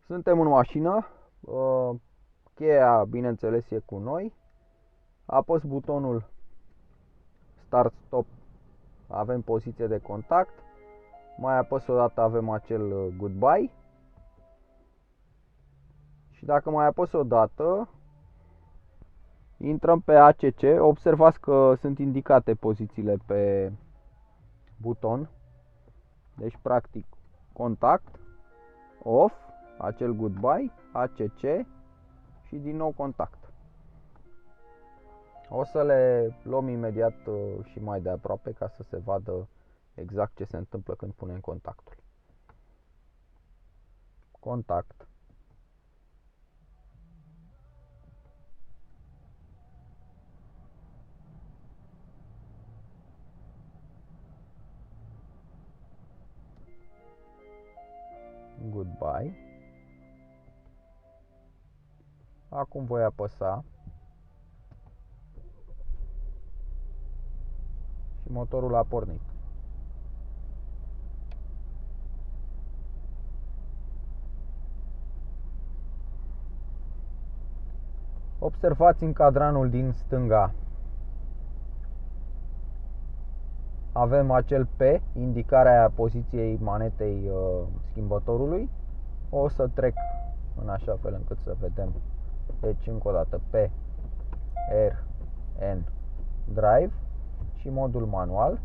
Suntem în mașină, cheia bineînțeles e cu noi. Apăs butonul Start-Stop, avem poziție de contact. Mai apăs o dată, avem acel Goodbye. Și dacă mai apăs o dată, intrăm pe ACC. Observați că sunt indicate pozițiile pe buton. Deci practic contact, off, acel Goodbye, ACC și din nou contact. O să le luăm imediat și mai de aproape ca să se vadă exact ce se întâmplă când punem contactul. Contact. Goodbye. Acum voi apăsa și motorul a pornit. Observați în cadranul din stânga. Avem acel P, indicarea poziției manetei schimbătorului. O să trec în așa fel încât să vedem. Deci încă o dată P, R, N, Drive și modul manual.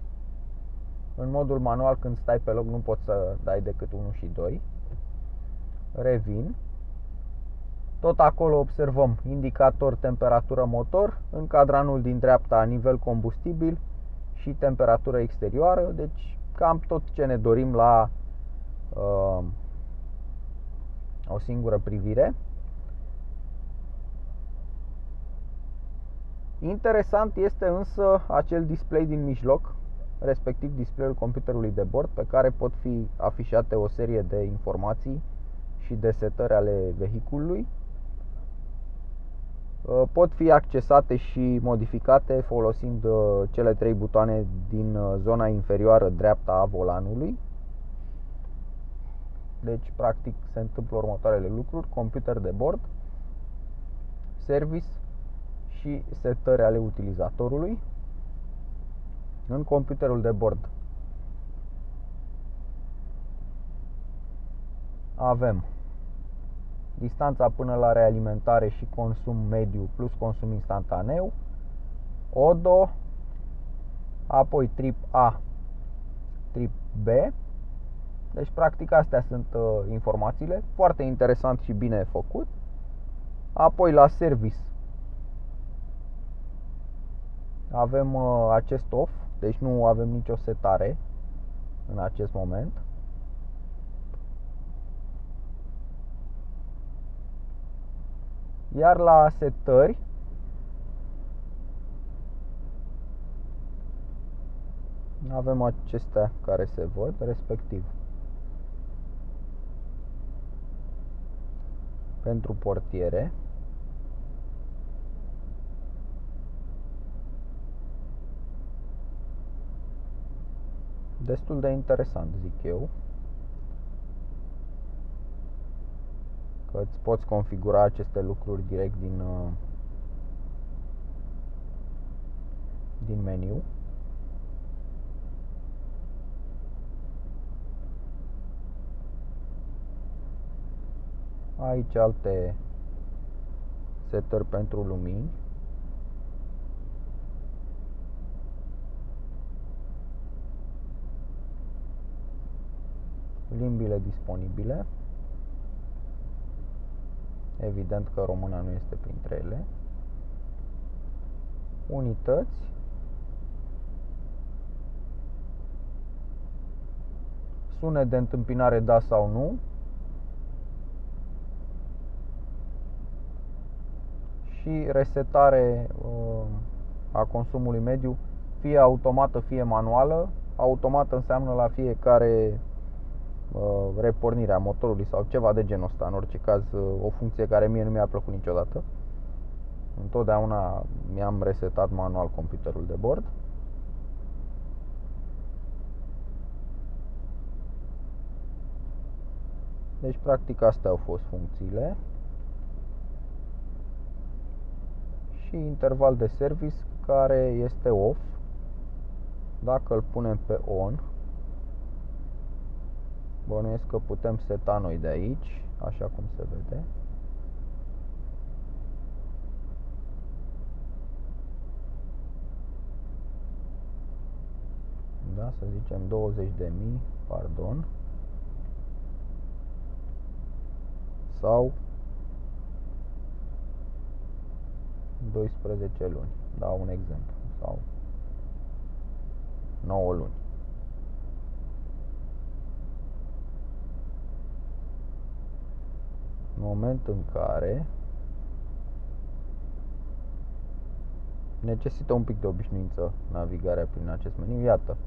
În modul manual, când stai pe loc, nu poți să dai decât 1 și 2. Revin. Tot acolo observăm indicator temperatură motor, în cadranul din dreapta nivel combustibil și temperatură exterioară. Deci cam tot ce ne dorim la o singură privire. Interesant este însă acel display din mijloc, respectiv display-ul computerului de bord, pe care pot fi afișate o serie de informații și de setări ale vehiculului. Pot fi accesate și modificate folosind cele 3 butoane din zona inferioară dreapta a volanului. Deci, practic, se întâmplă următoarele lucruri: computer de bord, service și setări ale utilizatorului. În computerul de bord avem distanța până la realimentare și consum mediu plus consum instantaneu, ODO, apoi trip A, trip B. Deci practic astea sunt informațiile, foarte interesant și bine făcut. Apoi la service avem acest off, deci nu avem nicio setare în acest moment. Iar la setări avem acestea care se văd, respectiv pentru portiere, destul de interesant, zic eu, că îți poți configura aceste lucruri direct din meniu. Aici alte setări pentru lumini. Limbile disponibile. Evident că româna nu este printre ele. Unități. Sunet de întâmpinare, da sau nu. Și resetare a consumului mediu, fie automată, fie manuală. Automată înseamnă la fiecare repornire a motorului sau ceva de genul ăsta. În orice caz, o funcție care mie nu mi-a plăcut niciodată. Întotdeauna mi-am resetat manual computerul de bord. Deci practic astea au fost funcțiile. Și interval de service care este off. Dacă îl punem pe on, bănuiesc că putem seta noi de aici, așa cum se vede. Da, să zicem 20.000, pardon. Sau 12 luni, dau un exemplu, sau 9 luni. Moment în care necesită un pic de obișnuință navigarea prin acest meniu. Iată,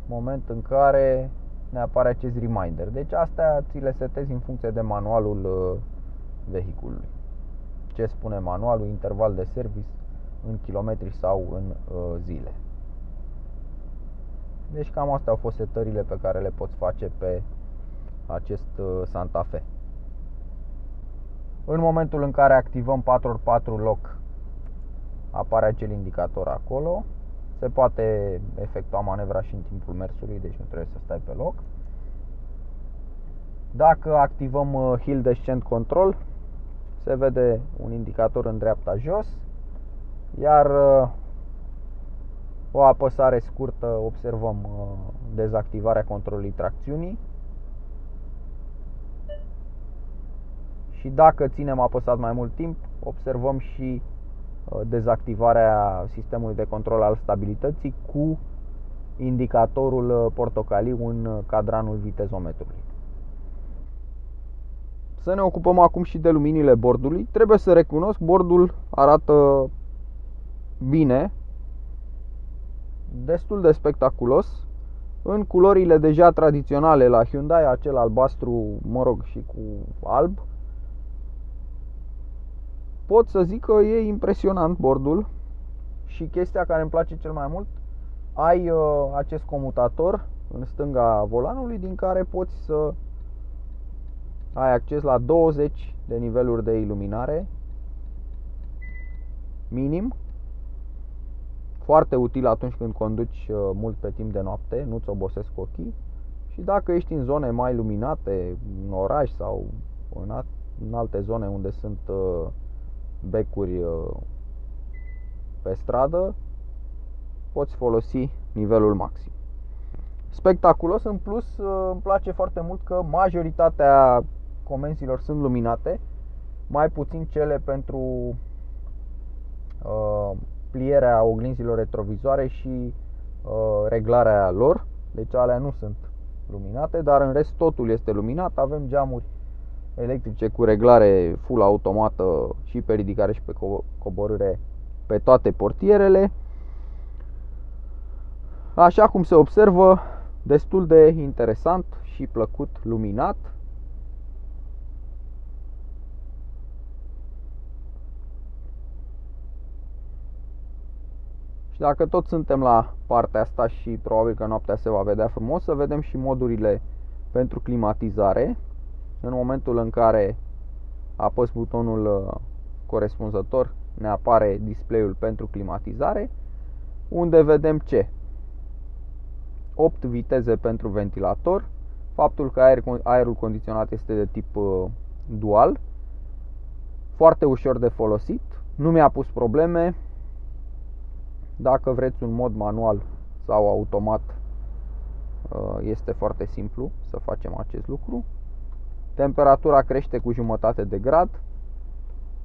moment în care ne apare acest reminder. Deci astea ți le setezi în funcție de manualul vehiculului. Ce spune manualul, interval de service în kilometri sau în zile. Deci cam astea au fost setările pe care le poți face pe acest Santa Fe. În momentul în care activăm 4x4 lock, apare acel indicator acolo. Se poate efectua manevra și în timpul mersului, deci nu trebuie să stai pe loc. Dacă activăm Hill Descent Control, se vede un indicator în dreapta jos, iar o apăsare scurtă observăm dezactivarea controlului tracțiunii. Și dacă ținem apăsat mai mult timp, observăm și dezactivarea sistemului de control al stabilității cu indicatorul portocaliu în cadranul vitezometrului. Să ne ocupăm acum și de luminile bordului. Trebuie să recunosc, bordul arată bine, destul de spectaculos, în culorile deja tradiționale la Hyundai, acel albastru, mă rog, și cu alb. Pot să zic că e impresionant bordul. Și chestia care îmi place cel mai mult, ai acest comutator în stânga volanului, din care poți să ai acces la 20 de niveluri de iluminare minim. Foarte util atunci când conduci mult pe timp de noapte, nu-ți obosesc ochii. Și dacă ești în zone mai luminate, în oraș sau în alte zone unde sunt becuri pe stradă, poți folosi nivelul maxim. Spectaculos, în plus îmi place foarte mult că majoritatea comenzilor sunt luminate, mai puțin cele pentru plierea oglinzilor retrovizoare și reglarea lor. Deci alea nu sunt luminate, dar în rest totul este luminat. Avem geamuri electrice cu reglare full automată și pe ridicare și pe coborâre pe toate portierele. Așa cum se observă, destul de interesant și plăcut luminat. Și dacă tot suntem la partea asta și probabil că noaptea se va vedea frumos, să vedem și modurile pentru climatizare. În momentul în care apăs butonul corespunzător, ne apare display-ul pentru climatizare, unde vedem ce? 8 viteze pentru ventilator, faptul că aerul condiționat este de tip dual, foarte ușor de folosit, nu mi-a pus probleme. Dacă vreți un mod manual sau automat, este foarte simplu să facem acest lucru. Temperatura crește cu jumătate de grad.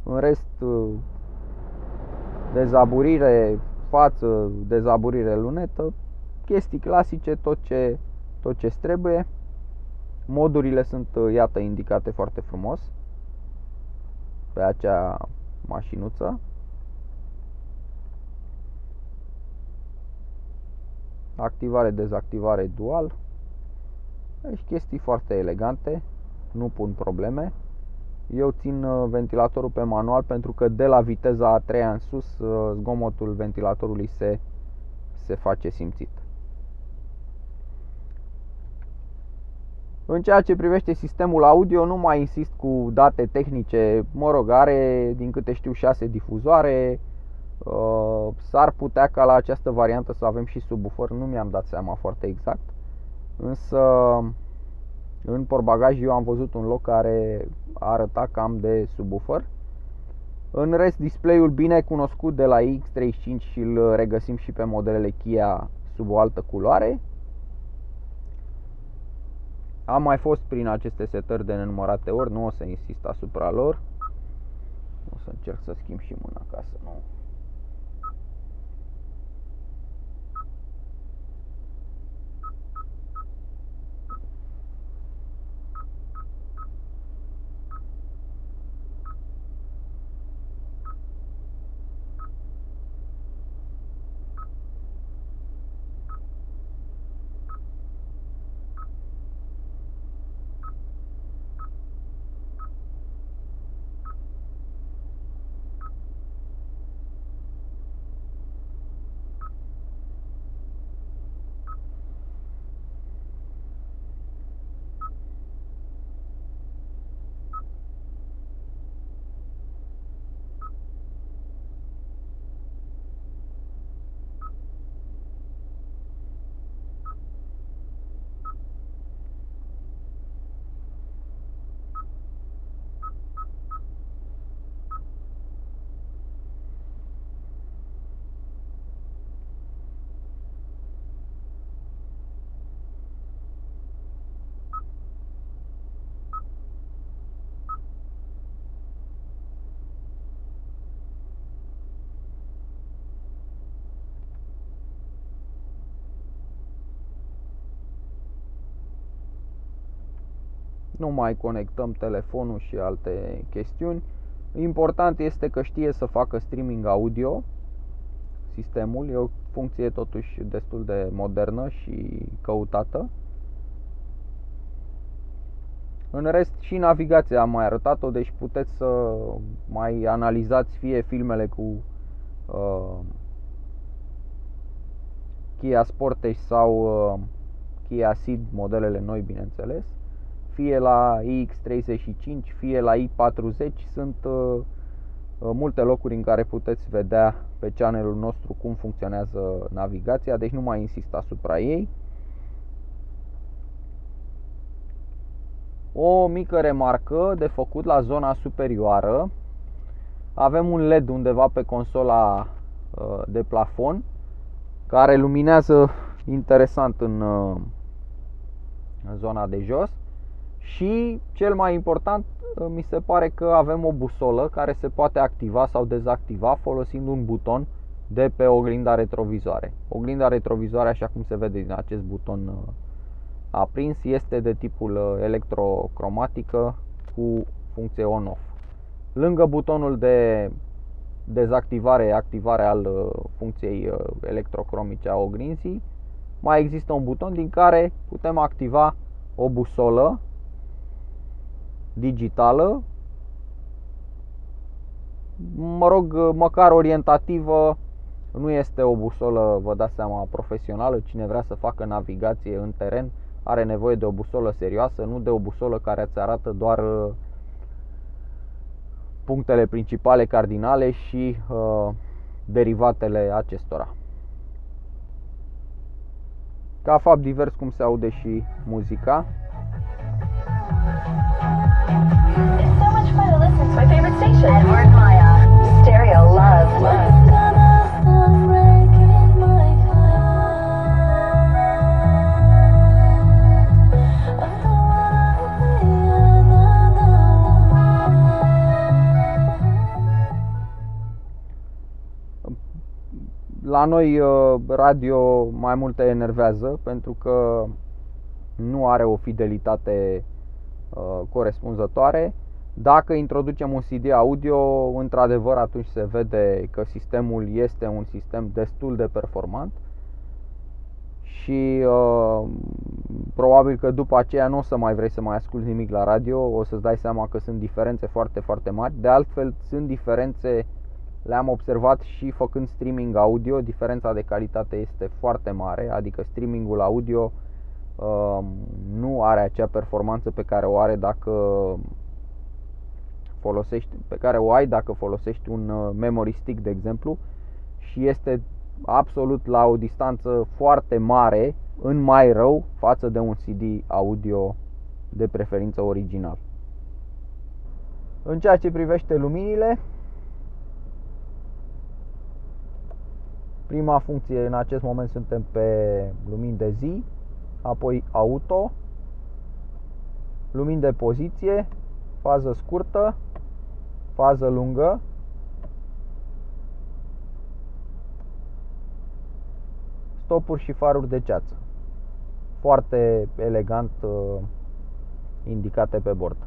În rest, dezaburire față, dezaburire lunetă, chestii clasice, tot ce trebuie. Modurile sunt, iată, indicate foarte frumos pe acea mașinuță. Activare, dezactivare dual. Deci chestii foarte elegante, nu pun probleme. Eu țin ventilatorul pe manual pentru că de la viteza a 3 în sus zgomotul ventilatorului se face simțit. În ceea ce privește sistemul audio, nu mai insist cu date tehnice. Mă rog, are, din câte știu, 6 difuzoare. S-ar putea ca la această variantă să avem și subwoofer, nu mi-am dat seama foarte exact. Însă în portbagaj eu am văzut un loc care arăta cam de subwoofer. În rest, display-ul bine cunoscut de la X35 și îl regăsim și pe modelele Kia sub o altă culoare. Am mai fost prin aceste setări de nenumărate ori, nu o să insist asupra lor. O să încerc să schimb și mâna ca să nu... Nu mai conectăm telefonul și alte chestiuni. Important este că știe să facă streaming audio. Sistemul e o funcție totuși destul de modernă și căutată. În rest, și navigația am mai arătat-o, deci puteți să mai analizați fie filmele cu Kia Sportage sau Kia Ceed, modelele noi, bineînțeles, fie la iX35, fie la i40. Sunt multe locuri în care puteți vedea pe channelul nostru cum funcționează navigația, deci nu mai insist asupra ei. O mică remarcă de făcut la zona superioară. Avem un LED undeva pe consola de plafon care luminează interesant în zona de jos. Și cel mai important, mi se pare că avem o busolă care se poate activa sau dezactiva folosind un buton de pe oglinda retrovizoare. Oglinda retrovizoare, așa cum se vede din acest buton aprins, este de tipul electrocromatică cu funcție on-off. Lângă butonul de dezactivare, activare al funcției electrocromice a oglinzii, mai există un buton din care putem activa o busolă digitală, mă rog, măcar orientativă. Nu este o busolă, vă dați seama, profesională. Cine vrea să facă navigație în teren are nevoie de o busolă serioasă, nu de o busolă care îți arată doar punctele principale cardinale și derivatele acestora. Ca fapt divers, cum se aude și muzica. It's so much fun to listen to my favorite station. Edward Maya, Stereo Love. La noi radio mai mult te enervează pentru că nu are o fidelitate corespunzătoare. Dacă introducem un CD audio, într-adevăr atunci se vede că sistemul este un sistem destul de performant și probabil că după aceea nu o să mai vrei să mai asculti nimic la radio, o să-ți dai seama că sunt diferențe foarte, foarte mari. De altfel, sunt diferențe, le-am observat și făcând streaming audio. Diferența de calitate este foarte mare, adică streamingul audio nu are acea performanță pe care o are o ai dacă folosești un memory stick, de exemplu, și este absolut la o distanță foarte mare, în mai rău, față de un CD audio de preferință original. În ceea ce privește luminile, prima funcție, în acest moment suntem pe lumini de zi, apoi auto, lumini de poziție, fază scurtă, fază lungă, stopuri și faruri de ceață. Foarte elegant indicate pe bord.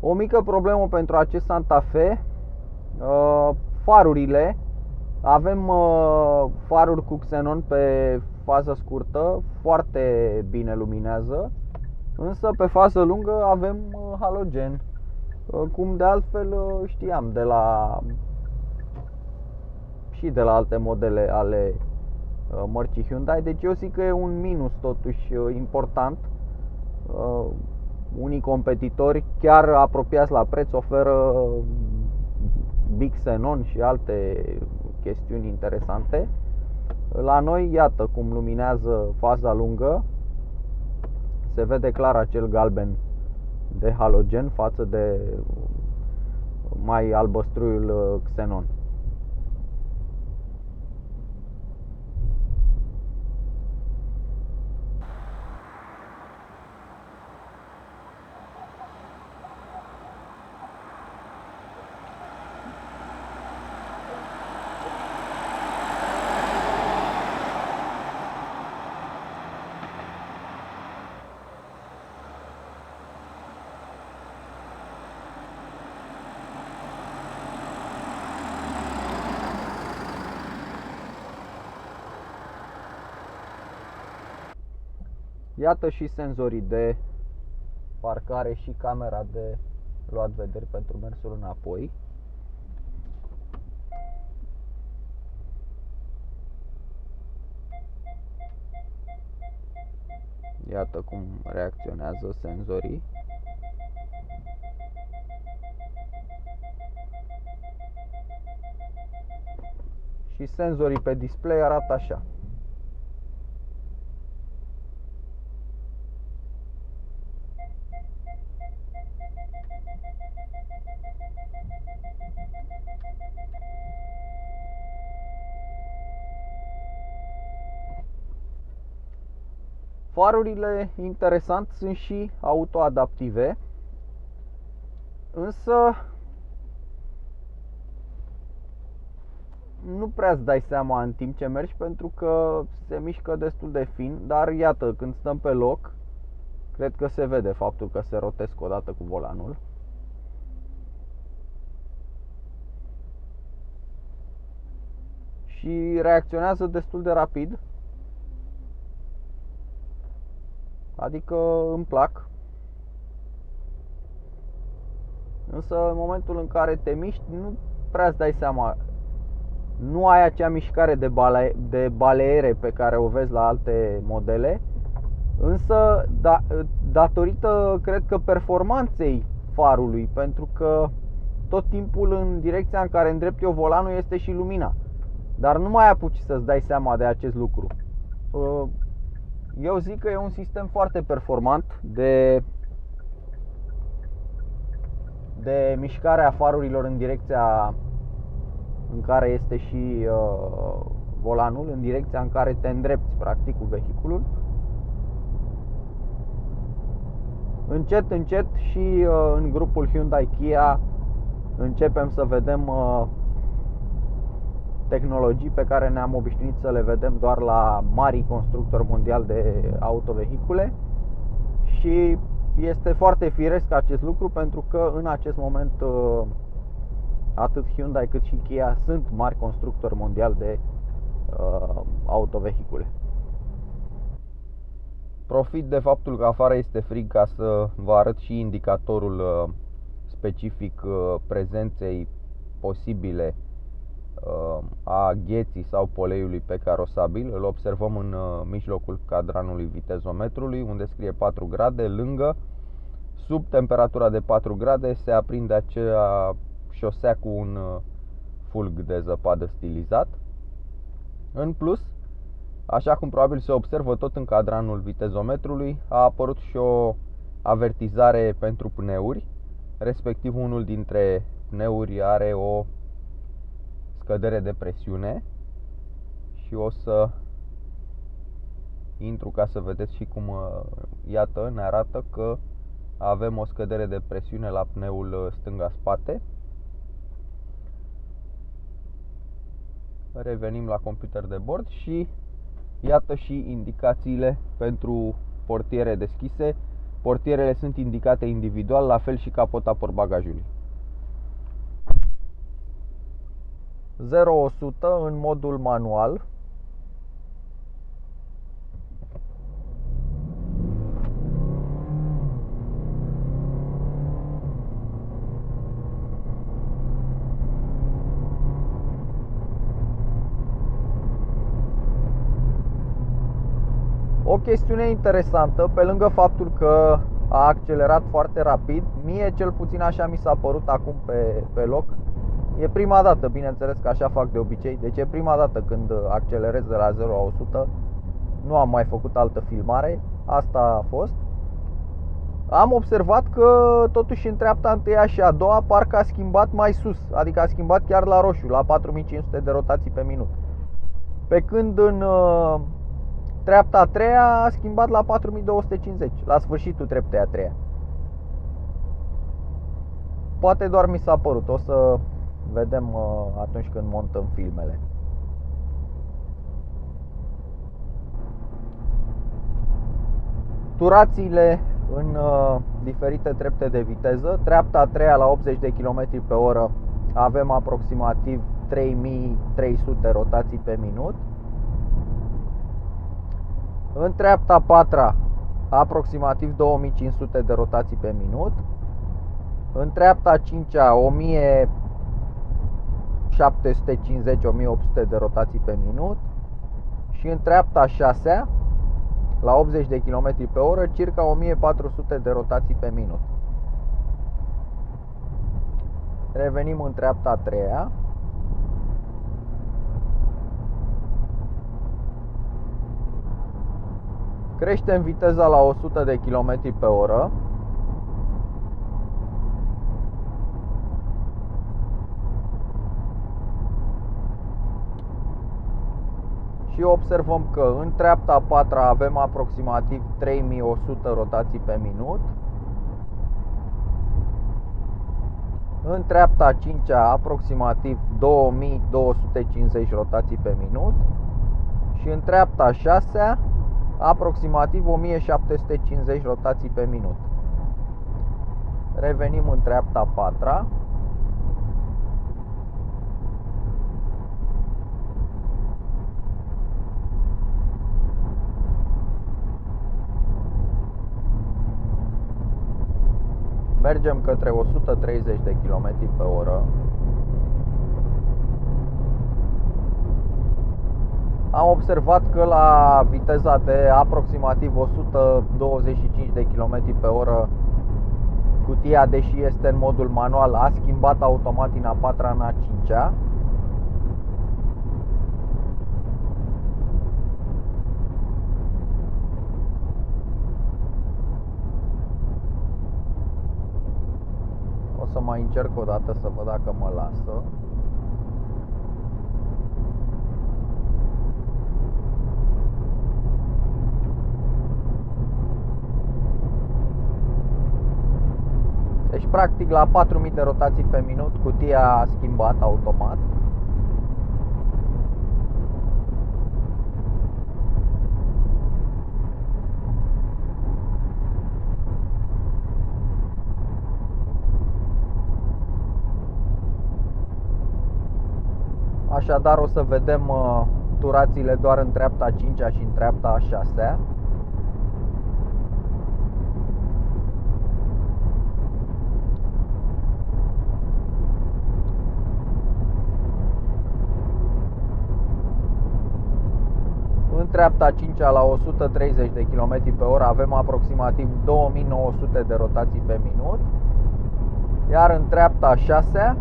O mică problemă pentru acest Santa Fe, farurile. Avem faruri cu xenon pe fază scurtă, foarte bine luminează, însă pe fază lungă avem halogen, cum de altfel știam și de la alte modele ale mărcii Hyundai. Deci eu zic că e un minus totuși important. Unii competitori chiar apropiați la preț oferă Big Xenon și alte chestiuni interesante. La noi, iată cum luminează faza lungă. Se vede clar acel galben de halogen față de mai albăstruiul Xenon. Iată și senzorii de parcare și camera de luat vederi pentru mersul înapoi. Iată cum reacționează senzorii. Și senzorii pe display arată așa. Farurile, interesant, sunt și autoadaptive, însă nu prea îți dai seama în timp ce mergi, pentru că se mișcă destul de fin. Dar iată, când stăm pe loc, cred că se vede faptul că se rotesc odată cu volanul. Și reacționează destul de rapid. Adică îmi plac. Însă în momentul în care te miști, nu prea îți dai seama. Nu ai acea mișcare de baleere pe care o vezi la alte modele. Însă, datorită, cred că, performanței farului, pentru că tot timpul în direcția în care îndrept eu volanul este și lumina. Dar nu mai apuci să-ți dai seama de acest lucru. Eu zic că e un sistem foarte performant de mișcare a farurilor în direcția în care este și volanul, în direcția în care te îndrepți practic cu vehiculul. Încet, încet și în grupul Hyundai Kia începem să vedem tehnologii pe care ne-am obișnuit să le vedem doar la mari constructori mondiali de autovehicule. Și este foarte firesc acest lucru, pentru că în acest moment atât Hyundai cât și Kia sunt mari constructori mondiali de autovehicule. Profit de faptul că afară este frig ca să vă arăt și indicatorul specific prezenței posibile a gheții sau poleiului pe carosabil. Îl observăm în mijlocul cadranului vitezometrului, unde scrie 4 grade. Lângă, sub temperatura de 4 grade, se aprinde acea șosea cu un fulg de zăpadă stilizat. În plus, așa cum probabil se observă tot în cadranul vitezometrului, a apărut și o avertizare pentru pneuri, respectiv unul dintre pneuri are o scădere de presiune și o să intru ca să vedeți și cum, iată, ne arată că avem o scădere de presiune la pneul stânga-spate. Revenim la computer de bord și iată și indicațiile pentru portiere deschise. Portierele sunt indicate individual, la fel și capota portbagajului. 0-100 în modul manual. O chestiune interesantă, pe lângă faptul că a accelerat foarte rapid, mie cel puțin așa mi s-a părut acum pe loc. E prima dată, bineînțeles că așa fac de obicei. Deci e prima dată când accelerez de la 0 la 100. Nu am mai făcut altă filmare. Asta a fost. Am observat că totuși în treapta întâia și a doua parcă a schimbat mai sus. Adică a schimbat chiar la roșu, la 4500 de rotații pe minut. Pe când în treapta a treia a schimbat la 4250, la sfârșitul treptei a treia. Poate doar mi s-a părut. O să vedem atunci când montăm filmele. Turațiile în diferite trepte de viteză. Treapta a treia la 80 de km pe oră avem aproximativ 3300 rotații pe minut. În treapta a patra aproximativ 2500 de rotații pe minut. În treapta a cincea 1750-1800 de rotații pe minut. Și în treapta a șasea, la 80 de km pe oră, circa 1400 de rotații pe minut. Revenim în treapta a treia. Creștem viteza la 100 de km pe oră. Și observăm că în treapta a patra avem aproximativ 3100 rotații pe minut. În treapta a cincea aproximativ 2250 rotații pe minut. Și în treapta a șasea aproximativ 1750 rotații pe minut. Revenim în treapta a patra. Mergem către 130 de km pe oră. am observat că la viteza de aproximativ 125 de km pe oră, cutia, deși este în modul manual, a schimbat automat din a 4-a în a 5-a. O să mai încerc o dată să văd dacă mă lasă. Deci practic la 4000 de rotații pe minut cutia a schimbat automat. Așadar o să vedem turațiile doar în treapta a 5-a și în treapta a 6-a. În treapta a 5-a la 130 de km pe oră avem aproximativ 2900 de rotații pe minut. Iar în treapta a 6-a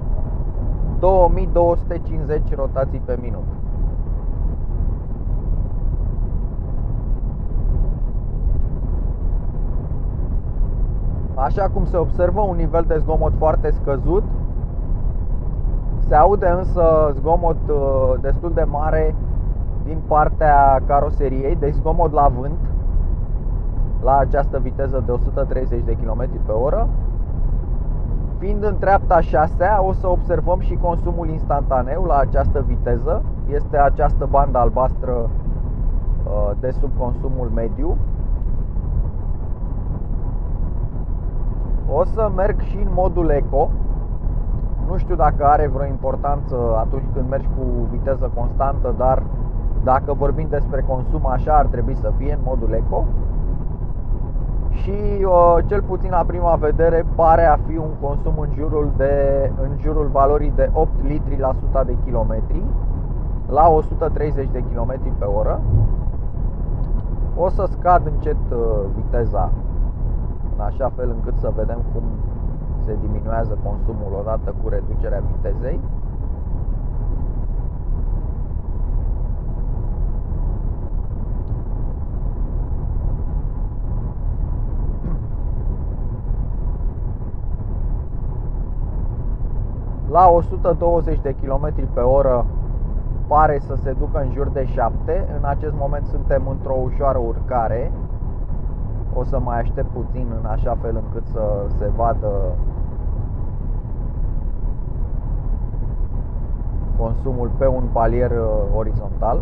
2250 rotații pe minut. Așa cum se observă, un nivel de zgomot foarte scăzut. Se aude însă zgomot destul de mare din partea caroseriei, deci zgomot la vânt la această viteză de 130 de km pe oră. Fiind în treapta 6-a, o să observăm și consumul instantaneu la această viteză. Este această bandă albastră de sub consumul mediu. O să merg și în modul eco. Nu știu dacă are vreo importanță atunci când mergi cu viteză constantă, dar dacă vorbim despre consum, așa ar trebui să fie în modul eco. Și cel puțin la prima vedere pare a fi un consum în jurul valorii de 8 litri la 100 de kilometri la 130 de km pe oră. O să scad încet viteza în așa fel încât să vedem cum se diminuează consumul odată cu reducerea vitezei. La 120 de km pe oră pare să se ducă în jur de 7. În acest moment suntem într-o ușoară urcare. O să mai aștept puțin în așa fel încât să se vadă consumul pe un palier orizontal.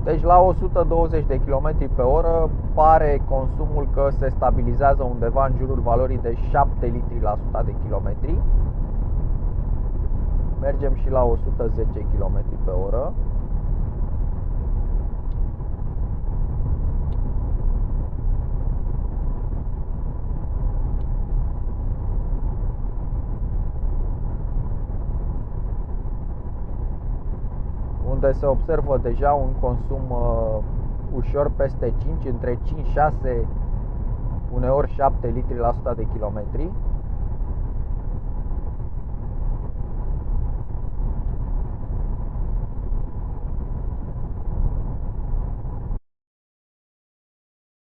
Deci la 120 de km pe oră pare consumul că se stabilizează undeva în jurul valorii de 7 litri la 100 de km. Mergem și la 110 km pe oră. Unde se observă deja un consum ușor peste 5, între 5-6, uneori 7 litri la 100 de kilometri.